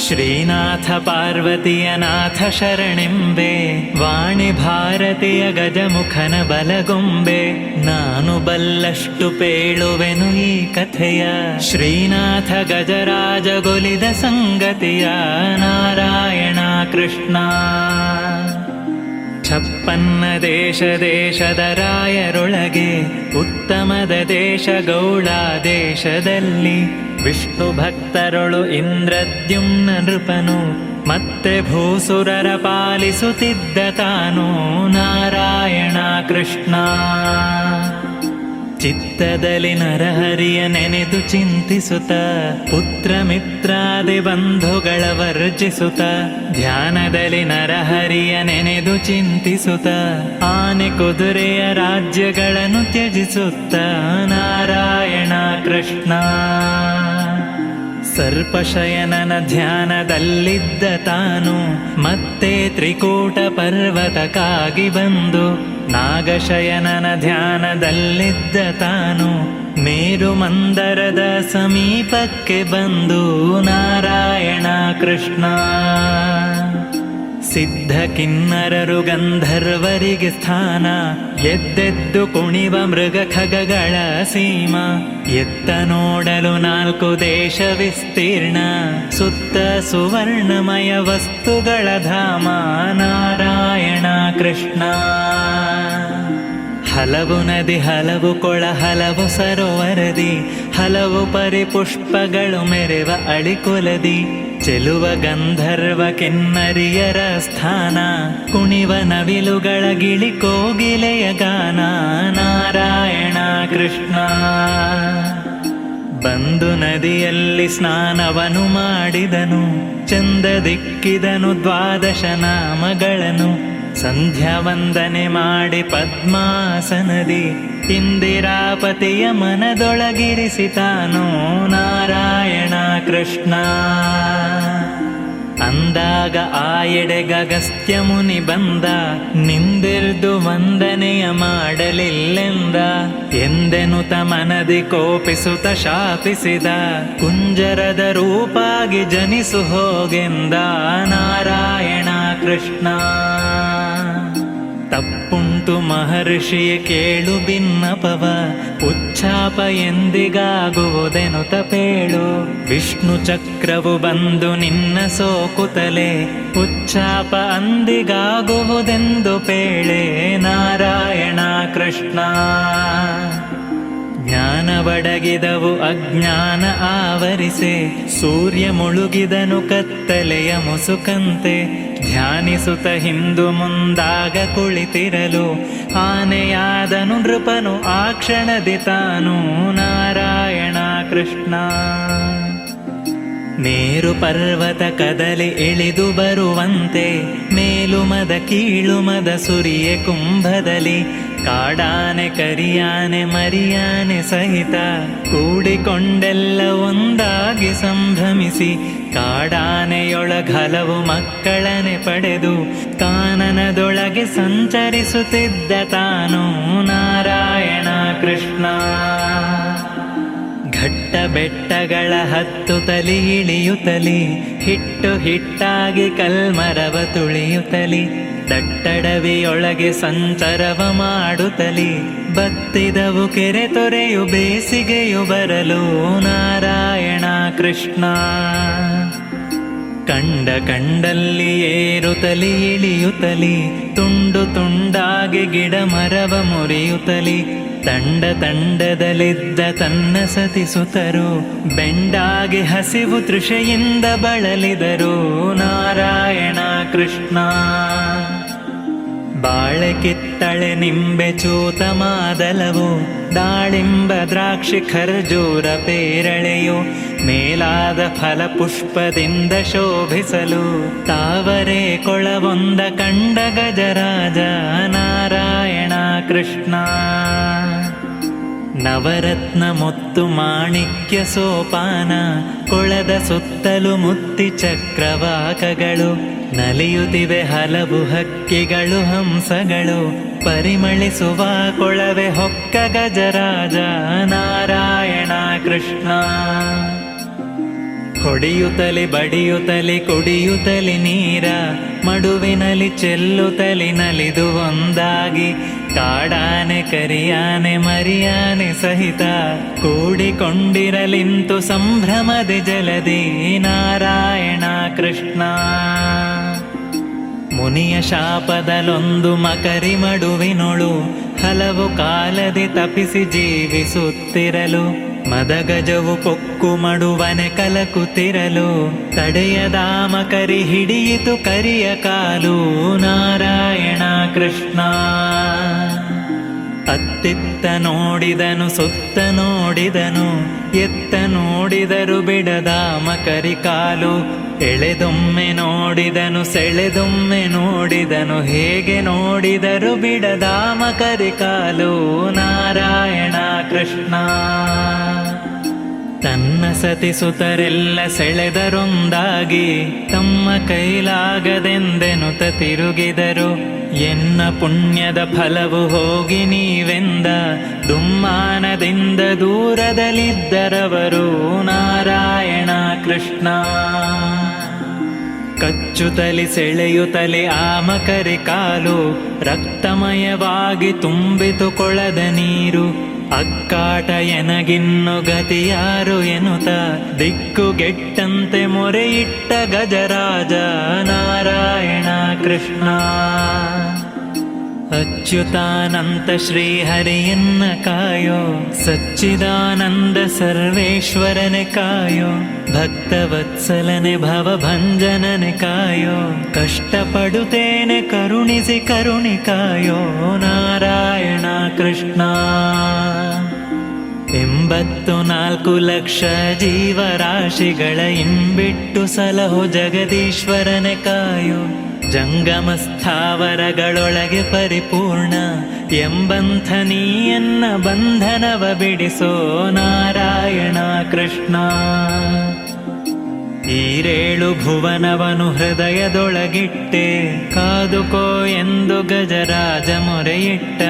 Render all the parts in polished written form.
ಶ್ರೀನಾಥ ಪಾರ್ವತಿಯ ನಾಥ ಶರಣೆಂಬೆ, ವಾಣಿ ಭಾರತಿಯ ಗಜಮುಖನ ಬಲಗೊಂಬೆ. ನಾನು ಬಲ್ಲಷ್ಟು ಪೇಳುವೆನು ಈ ಕಥೆಯ, ಶ್ರೀನಾಥ ಗಜರಾಜಗೊಲಿದ ಸಂಗತಿಯ. ನಾರಾಯಣ ಕೃಷ್ಣ. ಛಪ್ಪನ್ನ ದೇಶ ದೇಶದ ರಾಯರೊಳಗೆ, ಉತ್ತಮದ ದೇಶ ಗೌಳ ದೇಶದಲ್ಲಿ. ವಿಷ್ಣು ಭಕ್ತರೊಳು ಇಂದ್ರದ್ಯುಮ್ನ ನೃಪನು, ಮತ್ತೆ ಭೂಸುರರ ಪಾಲಿಸುತ್ತಿದ್ದ ತಾನು. ನಾರಾಯಣ ಕೃಷ್ಣ. ಚಿತ್ತದಲ್ಲಿ ನರಹರಿಯ ನೆನೆದು ಚಿಂತಿಸುತ್ತ, ಪುತ್ರ ಮಿತ್ರಾದಿ ಬಂಧುಗಳ ವರ್ಜಿಸುತ್ತ. ಧ್ಯಾನದಲ್ಲಿ ನರಹರಿಯ ನೆನೆದು ಚಿಂತಿಸುತ್ತ, ಆನೆ ಕುದುರೆಯ ರಾಜ್ಯಗಳನ್ನು ತ್ಯಜಿಸುತ್ತ. ನಾರಾಯಣ ಕೃಷ್ಣ. ಸರ್ಪಶಯನನ ಧ್ಯಾನದಲ್ಲಿದ್ದ ತಾನು, ಮತ್ತೆ ತ್ರಿಕೂಟ ಪರ್ವತಕ್ಕಾಗಿ ಬಂದು. ನಾಗಶಯನನ ಧ್ಯಾನದಲ್ಲಿದ್ದ ತಾನು, ಮೇರು ಮಂದರದ ಸಮೀಪಕ್ಕೆ ಬಂದು. ನಾರಾಯಣ ಕೃಷ್ಣ. ಸಿದ್ಧ ಕಿನ್ನರರು ಗಂಧರ್ವರಿಗೆ ಸ್ಥಾನ, ಎದ್ದೆದ್ದು ಕುಣಿವ ಮೃಗ ಖಗಗಳ ಸೀಮ. ಎತ್ತ ನೋಡಲು 4 ದೇಶ ವಿಸ್ತೀರ್ಣ, ಸುತ್ತ ಸುವರ್ಣಮಯ ವಸ್ತುಗಳ ಧಾಮ. ನಾರಾಯಣ ಕೃಷ್ಣ. ಹಲವು ನದಿ ಹಲವು ಕೊಳ ಹಲವು ಸರೋವರದಿ, ಹಲವು ಪರಿಪುಷ್ಪಗಳು ಮೆರೆವ ಅಳಿಕೊಲದಿ. ಚೆಲುವ ಗಂಧರ್ವ ಕಿನ್ನರಿಯರ ಸ್ಥಾನ, ಕುಣಿವ ನವಿಲುಗಳ ಗಿಳಿ ಕೋಗಿಲೆಯ ಗಾನ. ನಾರಾಯಣ ಕೃಷ್ಣ. ಬಂದು ನದಿಯಲ್ಲಿ ಸ್ನಾನವನು ಮಾಡಿದನು, ಚಂದ ದಿಕ್ಕಿದನು 12 ನಾಮಗಳನ್ನು. ಸಂಧ್ಯಾ ವಂದನೆ ಮಾಡಿ ಪದ್ಮಾಸನದಿ, ಇಂದಿರಾಪತಿಯ ಮನದೊಳಗಿರಿಸಿತಾನು. ನಾರಾಯಣ ಕೃಷ್ಣ. ಅಂದಾಗ ಆ ಎಡೆಗ ಅಗಸ್ತ್ಯ ಮುನಿ ಬಂದ, ನಿಂದಿರ್ದು ವಂದನೆಯ ಮಾಡಲಿಲ್ಲೆಂದ. ಎಂದೆನುತ ಮನದಿ ಕೋಪಿಸುತ್ತ ಶಾಪಿಸಿದ, ಕುಂಜರದ ರೂಪಾಗಿ ಜನಿಸು ಹೋಗೆಂದ. ನಾರಾಯಣ ಕೃಷ್ಣ. ತಪ್ಪುಂಟು ಮಹರ್ಷಿಯ ಕೇಳು ಭಿನ್ನಪವ, ಉಚ್ಚಾಪ ಎಂದಿಗಾಗುವುದೆನುತ ಪೇಳು. ವಿಷ್ಣು ಚಕ್ರವು ಬಂದು ನಿನ್ನ ಸೋಕುತ್ತಲೇ, ಉಚ್ಚಾಪ ಅಂದಿಗಾಗುವುದೆಂದು ಪೇಳೆ. ನಾರಾಯಣ ಕೃಷ್ಣ. ಜ್ಞಾನವಡಗಿದವು ಅಜ್ಞಾನ ಆವರಿಸೆ, ಸೂರ್ಯ ಮುಳುಗಿದನು ಕತ್ತಲೆಯ ಮುಸುಕಂತೆ. ಧ್ಯಾನಿಸುತ್ತ ಹಿಂದು ಮುಂದಾಗ ಕುಳಿತಿರಲು, ಆನೆಯಾದನು ನೃಪನು ಆ ಕ್ಷಣದಿ ತಾನು. ನಾರಾಯಣ ಕೃಷ್ಣ. ಮೇರು ಪರ್ವತ ಕದಲಿ ಇಳಿದು ಬರುವಂತೆ, ಮೇಲುಮದ ಕೀಳುಮದ ಸುರಿಯೆ ಕುಂಭದಲ್ಲಿ. ಕಾಡಾನೆ ಕರಿಯಾನೆ ಮರಿಯಾನೆ ಸಹಿತ, ಕೂಡಿಕೊಂಡೆಲ್ಲ ಒಂದಾಗಿ ಸಂಭ್ರಮಿಸಿ. ಕಾಡಾನೆಯೊಳಗಲವು ಮಕ್ಕಳನೆ ಪಡೆದು, ಕಾನನದೊಳಗೆ ಸಂಚರಿಸುತ್ತಿದ್ದ ತಾನು. ನಾರಾಯಣ ಕೃಷ್ಣ. ಘಟ್ಟ ಬೆಟ್ಟಗಳ ಹತ್ತುತ್ತಲಿ ಇಳಿಯುತ್ತಲಿ, ಹಿಟ್ಟು ಹಿಟ್ಟಾಗಿ ಕಲ್ಮರವ ತುಳಿಯುತ್ತಲಿ. ದಟ್ಟಡವಿಯೊಳಗೆ ಸಂಚರವ ಮಾಡುತ್ತಲಿ, ಬತ್ತಿದವು ಕೆರೆ ತೊರೆಯು ಬೇಸಿಗೆಯು ಬರಲು. ನಾರಾಯಣ ಕೃಷ್ಣ. ಕಂಡಲ್ಲಿ ಏರುತ್ತಲಿ ಇಳಿಯುತ್ತಲಿ, ತುಂಡು ತುಂಡಾಗಿ ಗಿಡ ಮರವ ಮುರಿಯುತ್ತಲಿ. ತಂಡದಲ್ಲಿದ್ದ ತನ್ನ ಸತಿಸುತ್ತರು, ಬೆಂಡಾಗಿ ಹಸಿವು ತೃಷೆಯಿಂದ ಬಳಲಿದರು. ನಾರಾಯಣ ಕೃಷ್ಣ. ಬಾಳೆ ಕಿತ್ತಳೆ ನಿಂಬೆ ಚೂತ ಮಾದಲವು, ದಾಳಿಂಬ ದ್ರಾಕ್ಷಿ ಖರ್ಜೂರ ಪೇರಳೆಯು. ಮೇಲಾದ ಫಲಪುಷ್ಪದಿಂದ ಶೋಭಿಸಲು, ತಾವರೆ ಕೊಳವೊಂದ ಕಂಡ ಗಜರಾಜ. ನಾರಾಯಣ ಕೃಷ್ಣ. ನವರತ್ನ ಮುತ್ತು ಮಾಣಿಕ್ಯ ಸೋಪಾನ, ಕೊಳದ ಸುತ್ತಲೂ ಮುತ್ತಿ ಚಕ್ರವಾಕಗಳು. ನಲಿಯುತ್ತಿವೆ ಹಲವು ಹಕ್ಕಿಗಳು ಹಂಸಗಳು, ಪರಿಮಳಿಸುವ ಕೊಳವೆ ಹೊಕ್ಕ ಗಜರಾಜ. ನಾರಾಯಣ ಕೃಷ್ಣ. ಹೊಡೆಯುತ್ತಲಿ ಬಡಿಯುತ್ತಲಿ ಕುಡಿಯುತ್ತಲಿ ನೀರ, ಮಡುವಿನಲ್ಲಿ ಚೆಲ್ಲುತ್ತಲಿ ನಲಿದು ಒಂದಾಗಿ, ಕಾಡಾನೆ ಕರಿಯಾನೆ ಮರಿಯಾನೆ ಸಹಿತ ಕೂಡಿಕೊಂಡಿರಲಿಂತು ಸಂಭ್ರಮದೆ ಜಲದಿ ನಾರಾಯಣ ಕೃಷ್ಣ. ಮುನಿಯ ಶಾಪದಲ್ಲೊಂದು ಮಕರಿ ಮಡುವಿನೊಳು ಹಲವು ಕಾಲದಿ ತಪಿಸಿ ಜೀವಿಸುತ್ತಿರಲು, ಮದಗಜವು ಪೊಕ್ಕು ಮಡುವನೆ ಕಲಕುತ್ತಿರಲು, ತಡೆಯದ ಮಕರಿ ಹಿಡಿಯಿತು ಕರಿಯ ಕಾಲು ನಾರಾಯಣ ಕೃಷ್ಣ. ಅತ್ತಿತ್ತ ನೋಡಿದನು ಸುತ್ತ ನೋಡಿದನು, ಎತ್ತ ನೋಡಿದರು ಬಿಡದ ಮಕರಿ ಕಾಲು, ಎಳೆದೊಮ್ಮೆ ನೋಡಿದನು ಸೆಳೆದೊಮ್ಮೆ ನೋಡಿದನು, ಹೇಗೆ ನೋಡಿದರು ಬಿಡದ ಮಕರಿ ಕಾಲು ನಾರಾಯಣ ಕೃಷ್ಣ. ತನ್ನ ಸತಿಸುತರೆಲ್ಲ ಸೆಳೆದರೊಂದಾಗಿ, ತಮ್ಮ ಕೈಲಾಗದೆಂದೆನುತ ತಿರುಗಿದರು, ಎನ್ನ ಪುಣ್ಯದ ಫಲವು ಹೋಗಿ ನೀವೆಂದ ದುಮ್ಮಾನದಿಂದ ದೂರದಲ್ಲಿದ್ದರವರು ನಾರಾಯಣ ಕೃಷ್ಣ. ಕಚ್ಚುತ್ತಲಿ ಸೆಳೆಯುತ್ತಲಿ ಆ ಮಕರಿ ಕಾಲು, ರಕ್ತಮಯವಾಗಿ ತುಂಬಿತು ಕೊಳದ ನೀರು, ಅಕ್ಕಾಟ ಎನಗಿನ್ನು ಗತಿಯಾರು ಎನ್ನುತ್ತ ದಿಕ್ಕುಗೆಟ್ಟಂತೆ ಮೊರೆಯಿಟ್ಟ ಗಜರಾಜ ನಾರಾಯಣ ಕೃಷ್ಣ. ಅಚ್ಯುತಾನಂತ ಶ್ರೀಹರಿಯನ್ನ ಕಾಯೋ, ಸಚ್ಚಿದಾನಂದ ಸರ್ವೇಶ್ವರನೆ ಕಾಯೋ, ಭಕ್ತವತ್ಸಲನೆ ಭವಭಂಜನನೆ ಕಾಯೋ, ಕಷ್ಟಪಡುತ್ತೇನೆ ಕರುಣಿಸಿ ಕರುಣಿ ಕಾಯೋ ನಾರಾಯಣ ಕೃಷ್ಣ. 84 ಲಕ್ಷ ಜೀವರಾಶಿಗಳ ಇಂಬಿಟ್ಟು ಸಲಹೋ ಜಗದೀಶ್ವರನೆ ಕಾಯೋ, ಜಂಗಮ ಸ್ಥಾವರಗಳೊಳಗೆ ಪರಿಪೂರ್ಣ ಎಂಬಂಥ ನೀಯನ್ನ ಬಂಧನವ ಬಿಡಿಸೋ ನಾರಾಯಣ ಕೃಷ್ಣ. ಈರೇಳು ಭುವನವನು ಹೃದಯದೊಳಗಿಟ್ಟೆ, ಕಾದುಕೋ ಎಂದು ಗಜರಾಜ ಮೊರೆಯಿಟ್ಟ,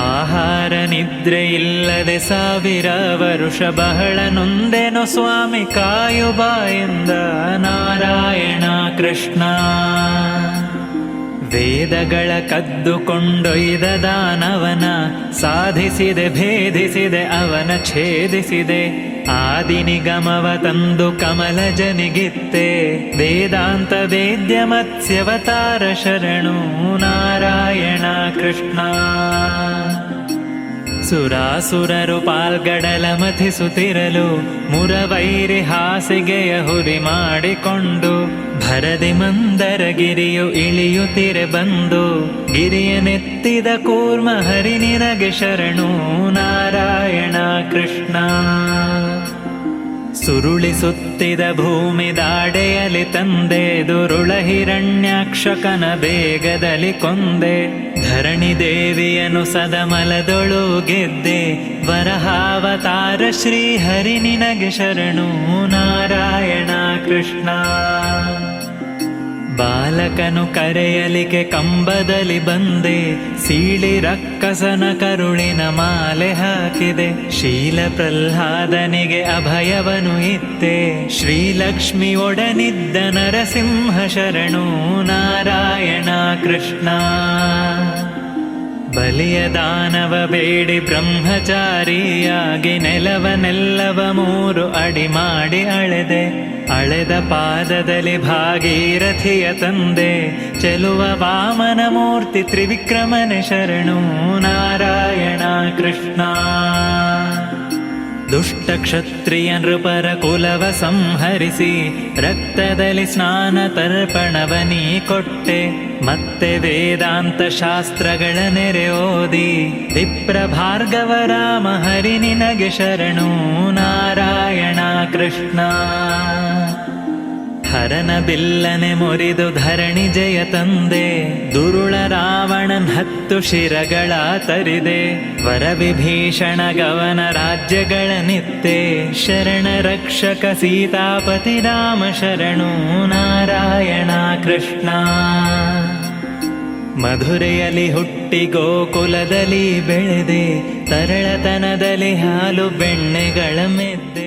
ಆಹಾರ ನಿದ್ರೆ ಇಲ್ಲದೆ 1000 ವರುಷ ಬಹಳ ನೊಂದೆನೋ ಸ್ವಾಮಿ ಕಾಯುಬಾ ಎಂದ ನಾರಾಯಣ ಕೃಷ್ಣ. ವೇದಗಳ ಕದ್ದುಕೊಂಡೊಯ್ದ ದಾನವನ ಸಾಧಿಸಿದೆ ಭೇದಿಸಿದೆ ಅವನ ಛೇದಿಸಿದೆ, ಆದಿ ನಿಗಮವ ತಂದು ಕಮಲ ಜನಿಗಿತ್ತೆ, ವೇದಾಂತ ವೇದ್ಯ ಮತ್ಸ್ಯವತಾರ ಶರಣು ನಾರಾಯಣ ಕೃಷ್ಣ. ಸುರಾಸುರರು ಪಾಲ್ಗಡಲ ಮಥಿಸುತ್ತಿರಲು, ಮುರವೈರಿ ಹಾಸಿಗೆಯ ಹುರಿ ಮಾಡಿಕೊಂಡು, ಭರದಿ ಮಂದರಗಿರಿಯು ಇಳಿಯುತ್ತಿರೆ ಬಂದು, ಗಿರಿಯನೆತ್ತಿದ ಕೂರ್ಮ ಹರಿ ನಿನಗೆ ಶರಣು ನಾರಾಯಣ ಕೃಷ್ಣ. ಸುರುಳಿಸುತ್ತಿದ ಭೂಮಿ ದಾಡೆಯಲಿ ತಂದೆ, ದುರುಳ ಹಿರಣ್ಯಾಕ್ಷಕನ ಬೇಗದಲ್ಲಿ ಕೊಂದೆ, ಧರಣಿ ದೇವಿಯನು ಸದಮಲದೊಳು ಗೆದ್ದೆ, ವರಹಾವತಾರ ಶ್ರೀ ಹರಿ ನಿನಗೆ ಶರಣು ನಾರಾಯಣ ಕೃಷ್ಣ. ಬಾಲಕನು ಕರೆಯಲಿಕೆ ಕಂಬದಲ್ಲಿ ಬಂದೆ, ಸೀಳಿ ರಕ್ಕಸನ ಕರುಳಿನ ಮಾಲೆ ಹಾಕಿದೆ, ಶೀಲ ಪ್ರಹ್ಲಾದನಿಗೆ ಅಭಯವನು ಇತ್ತೆ, ಶ್ರೀಲಕ್ಷ್ಮಿ ಒಡನಿದ್ದ ನರಸಿಂಹ ಶರಣು ನಾರಾಯಣ ಕೃಷ್ಣ. ಬಲಿಯ ದಾನವ ಬೇಡಿ ಬ್ರಹ್ಮಚಾರಿಯಾಗಿ, ನೆಲವನೆಲ್ಲವ 3 ಅಡಿ ಮಾಡಿ ಅಳೆದೆ, ಅಳೆದ ಪಾದದಲ್ಲಿ ಭಾಗೀರಥಿಯ ತಂದೆ, ಚೆಲುವ ವಾಮನ ಮೂರ್ತಿ ತ್ರಿವಿಕ್ರಮನೆ ಶರಣು ನಾರಾಯಣ ಕೃಷ್ಣ. ದುಷ್ಟ ಕ್ಷತ್ರಿಯ ನೃಪರ ಕುಲವ ಸಂಹರಿಸಿ, ರಕ್ತದಲ್ಲಿ ಸ್ನಾನ ತರ್ಪಣವನೀ ಕೊಟ್ಟೆ, ಮತ್ತೆ ವೇದಾಂತ ಶಾಸ್ತ್ರಗಳ ನೆರೆ ಓದಿ, ವಿಪ್ರ ಭಾರ್ಗವ ರಾಮ ಹರಿ ನಿನಗೆ ಶರಣು ನಾರಾಯಣ ಕೃಷ್ಣ. ಹರನ ಬಿಲ್ಲನೆ ಮುರಿದು ಧರಣಿ ಜಯ ತಂದೆ, ದುರುಳ ರಾವಣನ್ 10 ಶಿರಗಳ ತರಿದೆ, ವರವಿಭೀಷಣ ಗವನ ರಾಜ್ಯಗಳ ನಿತ್ತೆ, ಶರಣ ರಕ್ಷಕ ಸೀತಾಪತಿ ರಾಮ ಶರಣು ನಾರಾಯಣ ಕೃಷ್ಣ. ಮಧುರೆಯಲ್ಲಿ ಹುಟ್ಟಿ ಗೋಕುಲದಲ್ಲಿ ಬೆಳೆದೆ, ತರಳತನದಲ್ಲಿ ಹಾಲು ಬೆಣ್ಣೆಗಳ ಮೆದ್ದೆ,